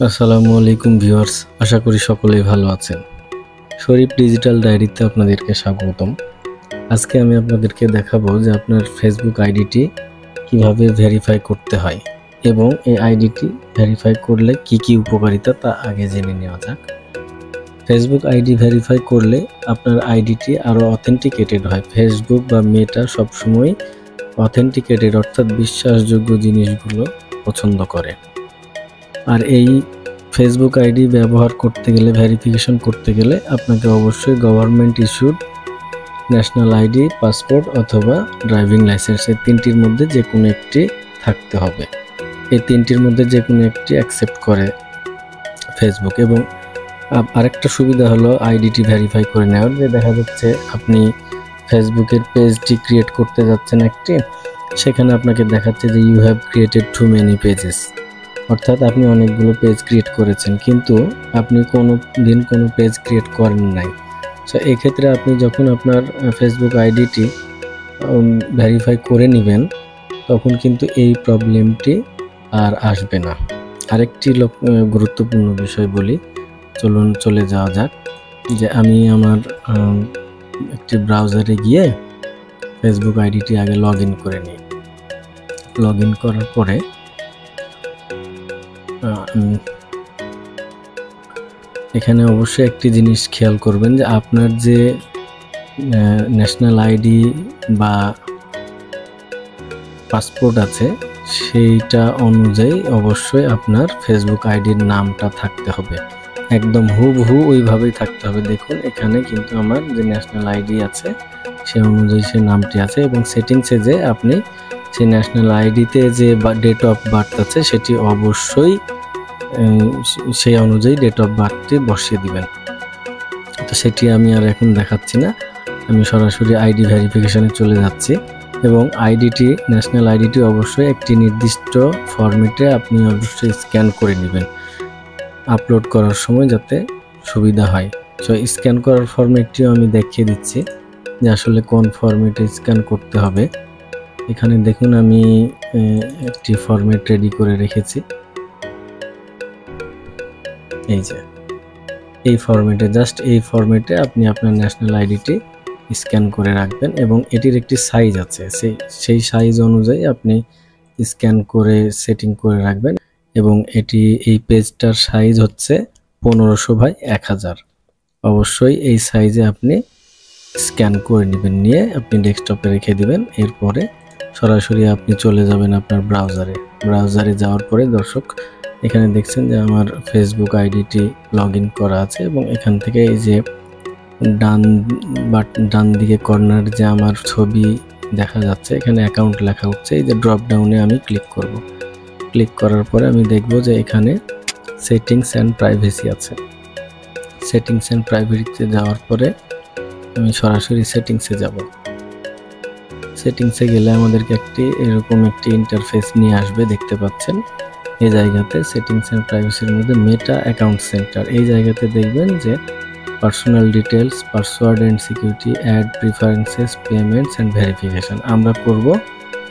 আসসালামু আলাইকুম ভিউয়ার্স, আশা করি সকলেই ভালো আছেন। শরীফ ডিজিটাল ডায়েরিতে আপনাদেরকে স্বাগতম। আজকে আমি আপনাদেরকে দেখাবো যে আপনার ফেসবুক আইডিটি কিভাবে ভেরিফাই করতে হয় এবং এই আইডিটি ভেরিফাই করলে কি কি উপকারিতা তা আগে জেনে নেওয়া যাক। ফেসবুক আইডি ভেরিফাই করলে আপনার আইডিটি আরও অথেন্টিকেটেড হয়। ফেসবুক বা মেটা সবসময় অথেন্টিকেটেড অর্থাৎ বিশ্বাসযোগ্য জিনিসগুলো পছন্দ করে। আর এই ফেসবুক আইডি ব্যবহার করতে গেলে, ভেরিফিকেশন করতে গেলে আপনাকে অবশ্যই government issued national ID, passport অথবা ড্রাইভিং লাইসেন্স, এই তিনটির মধ্যে যে কোনো একটি থাকতে হবে। এই তিনটির মধ্যে যে কোনো একটি অ্যাকসেপ্ট করে ফেসবুক। এবং আরেকটা সুবিধা হলো আইডিটি ভেরিফাই করে নেওয়ার, যে দেখা যাচ্ছে আপনি ফেসবুকের পেজটি ক্রিয়েট করতে যাচ্ছেন একটি, সেখানে আপনাকে দেখাচ্ছে যে you have created too many pages, অর্থাৎ আপনি অনেকগুলো পেজ ক্রিয়েট করেছেন কিন্তু আপনি কোনো দিন কোনো পেজ ক্রিয়েট করেন নাই। সো এক্ষেত্রে আপনি যখন আপনার ফেসবুক আইডিটি ভেরিফাই করে নেবেন তখন কিন্তু এই প্রবলেমটি আর আসবে না। আরেকটি গুরুত্বপূর্ণ বিষয় বলি, চলে যাওয়া যাক। যে আমি আমার একটি ব্রাউজারে গিয়ে ফেসবুক আইডিটি আগে লগ ইন করে নিই। লগ ইন করার পরে এখানে অবশ্যই একটি জিনিস খেয়াল করবেন যে আপনার যে ন্যাশনাল আইডি বা পাসপোর্ট আছে সেইটা অনুযায়ী অবশ্যই আপনার ফেসবুক আইডির নামটা থাকতে হবে, একদম হুবহু ওইভাবেই থাকতে হবে। দেখুন এখানে কিন্তু আমার যে ন্যাশনাল আইডি আছে সে অনুযায়ী সে নামটি আছে, এবং সেটিংসে যে আপনি সেই ন্যাশনাল আইডিতে যে ডেট অফ বার্থ আছে সেটি অবশ্যই সেই অনুযায়ী ডেট অফ বার্থটি বসিয়ে দিবেন। তো সেটি আমি আর এখন দেখাচ্ছি না, আমি সরাসরি আইডি ভেরিফিকেশনে চলে যাচ্ছি। এবং আইডিটি, ন্যাশনাল আইডিটি অবশ্যই একটি নির্দিষ্ট ফরম্যাটে আপনি অবশ্যই স্ক্যান করে নেবেন আপলোড করার সময়, যাতে সুবিধা হয়। সো স্ক্যান করার ফরম্যাটটিও আমি দেখিয়ে দিচ্ছি যে আসলে কোন ফরম্যাটে স্ক্যান করতে হবে। এখানে দেখুন আমি একটি ফরম্যাট রেডি করে রেখেছি, এই যে এই ফরম্যাটে, জাস্ট এই ফরম্যাটে আপনি আপনার ন্যাশনাল আইডিটি স্ক্যান করে রাখবেন এবং এটির একটি সাইজ আছে, সেই সাইজ অনুযায়ী আপনি স্ক্যান করে সেটিং করে রাখবেন। এবং এই পেজটার সাইজ হচ্ছে 1500 বাই 1000। অবশ্যই এই সাইজে আপনি স্ক্যান করে নেবেন, নিয়ে আপনি ডেস্কটপে রেখে দিবেন। এরপরে সরাসরি আপনি চলে যাবেন আপনার ব্রাউজারে যাওয়ার পরে দর্শক এখানে দেখছেন যে আমার ফেসবুক আইডিটি লগ ইন করা আছে, এবং এখান থেকে এই যে ডান দিকে কর্নার যে আমার ছবি দেখা যাচ্ছে, এখানে অ্যাকাউন্ট লেখা হচ্ছে, এই যে ড্রপ ডাউনে আমি ক্লিক করব। ক্লিক করার পরে আমি দেখব যে এখানে সেটিংস অ্যান্ড প্রাইভেসি আছে। সেটিংস অ্যান্ড প্রাইভেসিতে যাওয়ার পরে আমি সরাসরি সেটিংসে যাব। সেটিংসে গেলে আমাদেরকে এরকম একটি ইন্টারফেস নিয়ে আসবে, দেখতে পাচ্ছেন। এই জায়গাতে সেটিংস অ্যান্ড প্রাইভেসির মধ্যে মেটা অ্যাকাউন্ট সেন্টার, এই জায়গাতে দেখবেন যে personal details, password and security, ad preferences, payments and verification. আমরা করব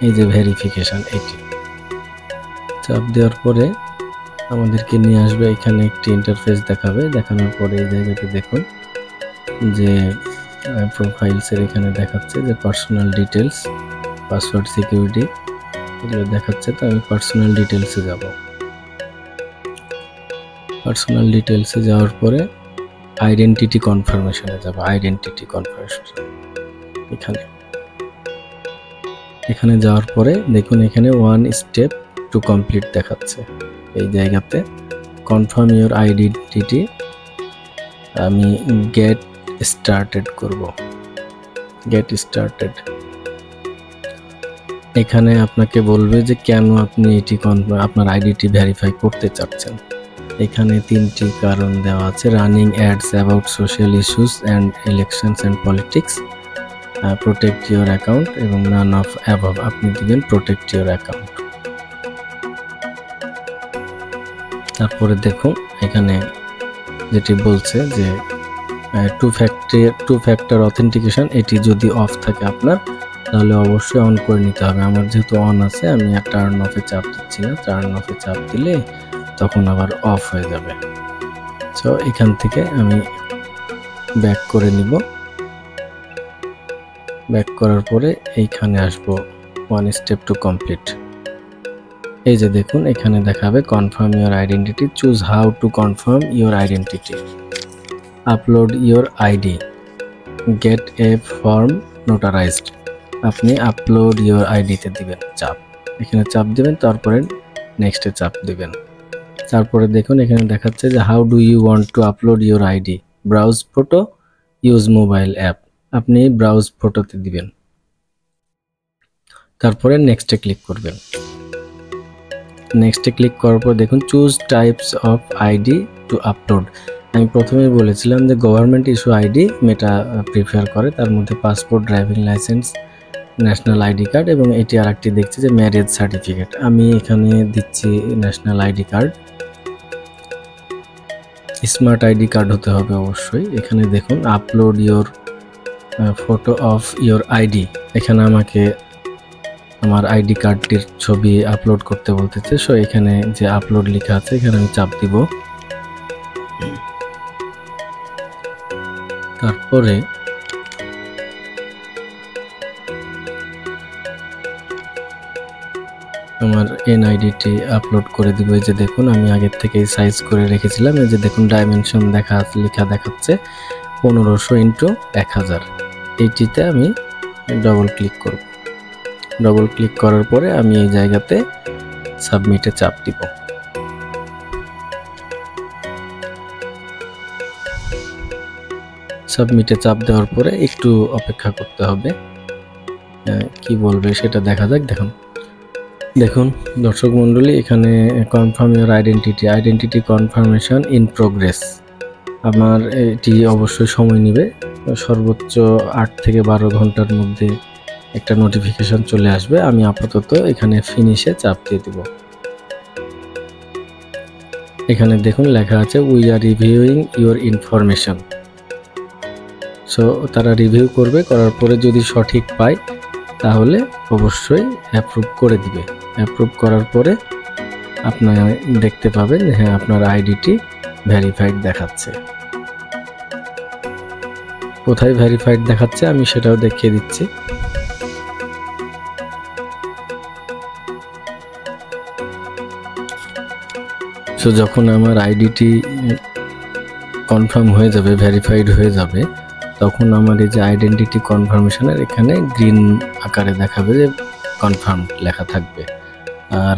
এই যে ভেরিফিকেশন, এটি চাপ দেওয়ার পরে আমাদেরকে নিয়ে আসবে, এখানে একটি ইন্টারফেস দেখাবে। দেখানোর পরে এই জায়গাতে দেখুন যে প্রোফাইলসের এখানে দেখাচ্ছে যে পার্সোনাল ডিটেলস, পাসওয়ার্ড, সিকিউরিটি এগুলো দেখাচ্ছে। তো আমি পার্সোনাল ডিটেলসে যাব। পার্সোনাল ডিটেলসে যাওয়ার পরে আইডেন্টিটি কনফার্মেশনে যাব। আইডেন্টিটি কনফার্মেশন এখানে যাওয়ার পরে দেখুন এখানে 1 স্টেপ টু কমপ্লিট দেখাচ্ছে। এই জায়গাতে কনফার্ম ইউর আইডেন্টিটি আমি গেট স্টার্টেড করব। গেট স্টার্টেড এখানে আপনাকে বলবে যে কেন আপনি আপনার আইডিটি ভেরিফাই করতে চাচ্ছেন। এখানে 3টি কারণ দেওয়া আছে: running ads about social issues and elections and politics, protect your account, এবং নান অফ অ্যাবভ। আপনি দিবেন প্রোটেক্ট ইউর অ্যাকাউন্ট। তারপরে দেখুন এখানে যেটি বলছে যে টু ফ্যাক্টর অথেন্টিকেশন, এটি যদি অফ থাকে আপনার তাহলে অবশ্যই অন করে নিতে হবে। আমার যেহেতু অন আছে আমি আর টার্ন অফে চাপ দিচ্ছি না। টার্ন অফে চাপ দিলে তখন আবার অফ হয়ে যাবে। সো এখান থেকে আমি ব্যাক করে নিব। ব্যাক করার পরে এইখানে আসবো ওয়ান স্টেপ টু কমপ্লিট। এই যে দেখুন এখানে দেখাবে confirm your identity, choose how to confirm your identity, upload your ID, get a form notarized. আপনি আপলোড ইওর আইডিতে দিবেন চাপ, এখানে চাপ দিবেন, তারপরে নেক্সটে চাপ দিবেন। তারপরে দেখুন এখানে দেখাচ্ছে যে how do you want to upload your ID, browse photo, use mobile app. আপনি ব্রাউজ ফটোতে দিবেন, তারপরে নেক্সটে ক্লিক করবেন। নেক্সটে ক্লিক করার পর দেখুন choose types of ID to upload. আমি প্রথমেই বলেছিলাম যে government issue ID Meta prefer করে, তার মধ্যে passport, driving licence, national ID card এবং এটি আরেকটি দেখছি যে ম্যারেজ সার্টিফিকেট। আমি এখানে দিচ্ছি national ID card. Smart ID card হতে হবে অবশ্যই। এখানে দেখুন upload your photo of your ID, এখানে আমাকে আমার আইডি কার্ডটির ছবি আপলোড করতে বলতেছে। সো এখানে যে আপলোড লেখা আছে এখানে আমি চাপ দিব। তারপরে আমার এনআইডিটি আপলোড করে দিব। এই যে দেখুন আমি আগের থেকেই সাইজ করে রেখেছিলাম। এই যে দেখুন ডাইমেনশন লেখা দেখাচ্ছে 1500 × 1000। এইটিতে আমি ডবল ক্লিক করব। ডবল ক্লিক করার পরে আমি এই জায়গাতে সাবমিটে চাপ দিব। সাবমিটে চাপ দেওয়ার পরে একটু অপেক্ষা করতে হবে, কি বলবে সেটা দেখা যাক। দেখুন দর্শক মণ্ডলী, এখানে confirm your identity confirmation in progress. আমার এটি অবশ্যই সময় নেবে, সর্বোচ্চ 8 থেকে 12 ঘন্টার মধ্যে একটা নোটিফিকেশন চলে আসবে। আমি আপাতত এখানে ফিনিশে চাপ দিয়ে দিব। এখানে দেখুন লেখা আছে we are reviewing your information. So তারা রিভিউ করবে, করার পরে যদি সঠিক পায় তাহলে অবশ্যই অ্যাপ্রুভ করে দিবে। অ্যাপ্রুভ করার পরে আপনারা দেখতে পাবেন হ্যাঁ আপনার আইডিটি ভেরিফাইড দেখাচ্ছে। কোথায় ভেরিফাইড দেখাচ্ছে আমি সেটাও দেখিয়ে দিচ্ছি। সো যখন আমার আইডিটি কনফার্ম হয়ে যাবে, ভেরিফাইড হয়ে যাবে, তখন আমার এই যে আইডেন্টিটি কনফার্মেশনের এখানে গ্রিন আকারে দেখাবে যে কনফার্ম লেখা থাকবে। আর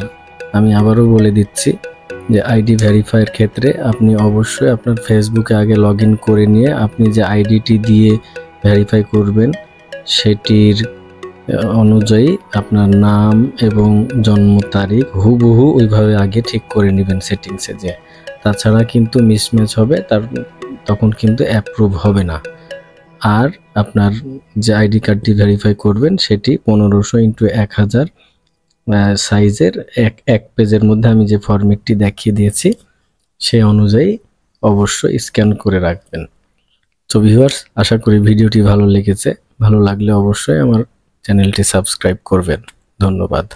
আমি আবারও বলে দিচ্ছি যে আইডি ভেরিফাইয়ের ক্ষেত্রে আপনি অবশ্যই আপনার ফেসবুকে আগে লগ ইন করে নিয়ে আপনি যে আইডিটি দিয়ে ভেরিফাই করবেন সেটির অনুযায়ী আপনার নাম এবং জন্ম তারিখ হুবহু ওইভাবে আগে ঠিক করে নেবেন সেটিংসে। যে তাছাড়া কিন্তু মিসম্যাচ হবে, তখন কিন্তু অ্যাপ্রুভ হবে না। আর আপনার যে আইডি কার্ডটি ভেরিফাই করবেন সেটি 1500 × 1000 সাইজের এক পেজের মধ্যে আমি যে ফরম্যাটটি দেখিয়ে দিয়েছি সেই অনুযায়ী অবশ্যই স্ক্যান করে রাখবেন। তো ভিউয়ার্স, আশা করি ভিডিওটি ভালো লেগেছে। ভালো লাগলে অবশ্যই আমার চ্যানেলটি সাবস্ক্রাইব করবেন। ধন্যবাদ।